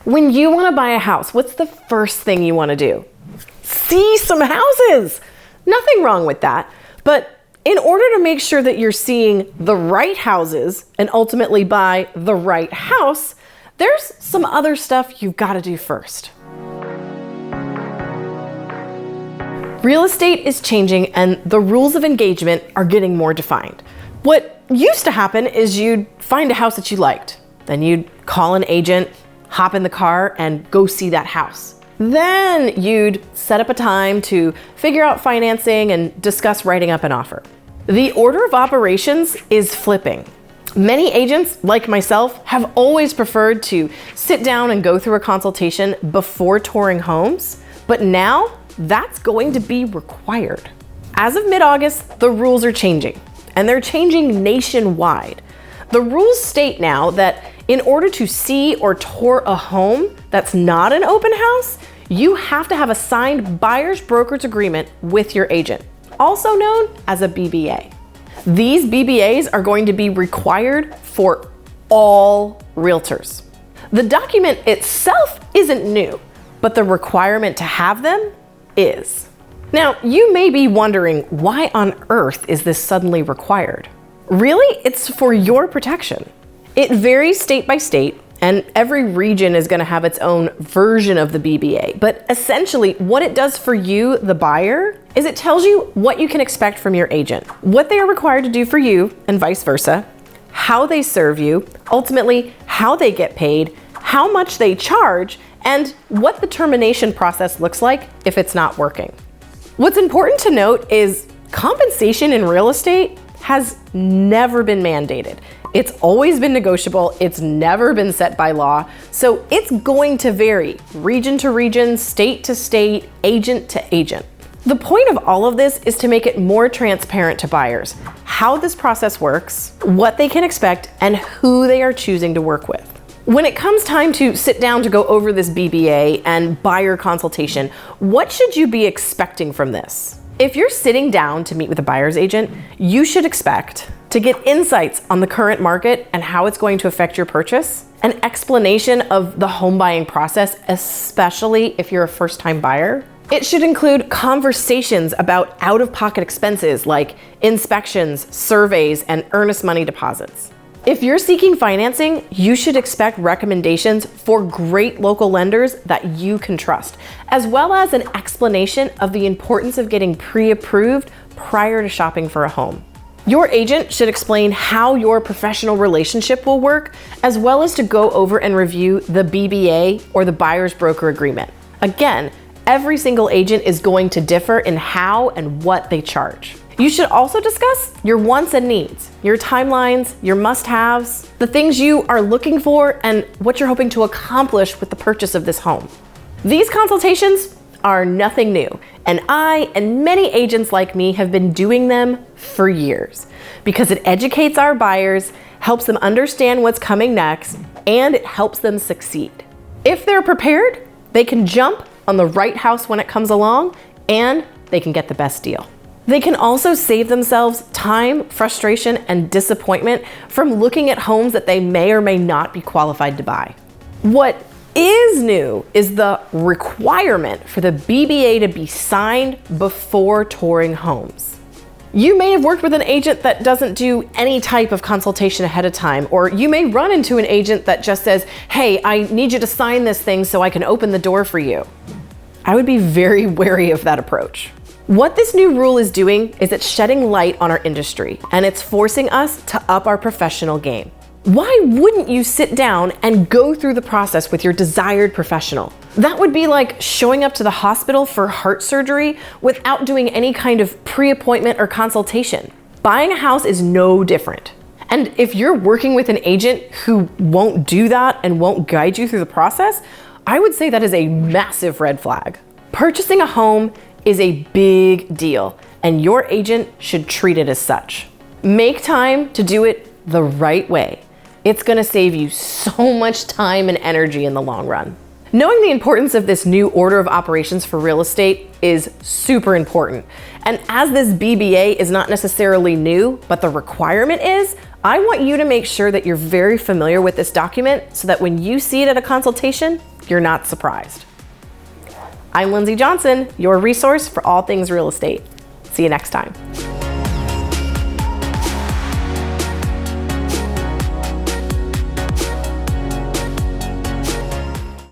When you want to buy a house, what's the first thing you want to do? See some houses. Nothing wrong with that. But in order to make sure that you're seeing the right houses and ultimately buy the right house, there's some other stuff you've got to do first. Real estate is changing and the rules of engagement are getting more defined. What used to happen is you'd find a house that you liked. Then you'd call an agent, hop in the car, and go see that house. Then you'd set up a time to figure out financing and discuss writing up an offer. The order of operations is flipping. Many agents, like myself, have always preferred to sit down and go through a consultation before touring homes, but now that's going to be required. As of mid-August, the rules are changing, and they're changing nationwide. The rules state now that in order to see or tour a home that's not an open house, you have to have a signed buyer's brokerage agreement with your agent, also known as a BBA. These BBAs are going to be required for all realtors. The document itself isn't new, but the requirement to have them is. Now, you may be wondering, why on earth is this suddenly required? Really, it's for your protection. It varies state by state, and every region is going to have its own version of the BBA. But essentially, what it does for you, the buyer, is it tells you what you can expect from your agent, what they are required to do for you, and vice versa, how they serve you, ultimately how they get paid, how much they charge, and what the termination process looks like if it's not working. What's important to note is compensation in real estate has never been mandated. It's always been negotiable. It's never been set by law. So it's going to vary region to region, state to state, agent to agent. The point of all of this is to make it more transparent to buyers, how this process works, what they can expect, and who they are choosing to work with. When it comes time to sit down to go over this BBA and buyer consultation, what should you be expecting from this? If you're sitting down to meet with a buyer's agent, you should expect to get insights on the current market and how it's going to affect your purchase, an explanation of the home buying process, especially if you're a first-time buyer. It should include conversations about out-of-pocket expenses like inspections, surveys, and earnest money deposits. If you're seeking financing, you should expect recommendations for great local lenders that you can trust, as well as an explanation of the importance of getting pre-approved prior to shopping for a home. Your agent should explain how your professional relationship will work, as well as to go over and review the BBA or the buyer's broker agreement. Again, every single agent is going to differ in how and what they charge. You should also discuss your wants and needs, your timelines, your must-haves, the things you are looking for, and what you're hoping to accomplish with the purchase of this home. These consultations are nothing new, and I and many agents like me have been doing them for years because it educates our buyers, helps them understand what's coming next, and it helps them succeed. If they're prepared, they can jump on the right house when it comes along, and they can get the best deal. They can also save themselves time, frustration, and disappointment from looking at homes that they may or may not be qualified to buy. What is new is the requirement for the BBA to be signed before touring homes. You may have worked with an agent that doesn't do any type of consultation ahead of time, or you may run into an agent that just says, "Hey, I need you to sign this thing so I can open the door for you." I would be very wary of that approach. What this new rule is doing is it's shedding light on our industry, and it's forcing us to up our professional game. Why wouldn't you sit down and go through the process with your desired professional? That would be like showing up to the hospital for heart surgery without doing any kind of pre-appointment or consultation. Buying a house is no different. And if you're working with an agent who won't do that and won't guide you through the process, I would say that is a massive red flag. Purchasing a home is a big deal, and your agent should treat it as such. Make time to do it the right way. It's gonna save you so much time and energy in the long run. Knowing the importance of this new order of operations for real estate is super important. And as this BBA is not necessarily new, but the requirement is, I want you to make sure that you're very familiar with this document so that when you see it at a consultation, you're not surprised. I'm Lindsey Johnson, your resource for all things real estate. See you next time.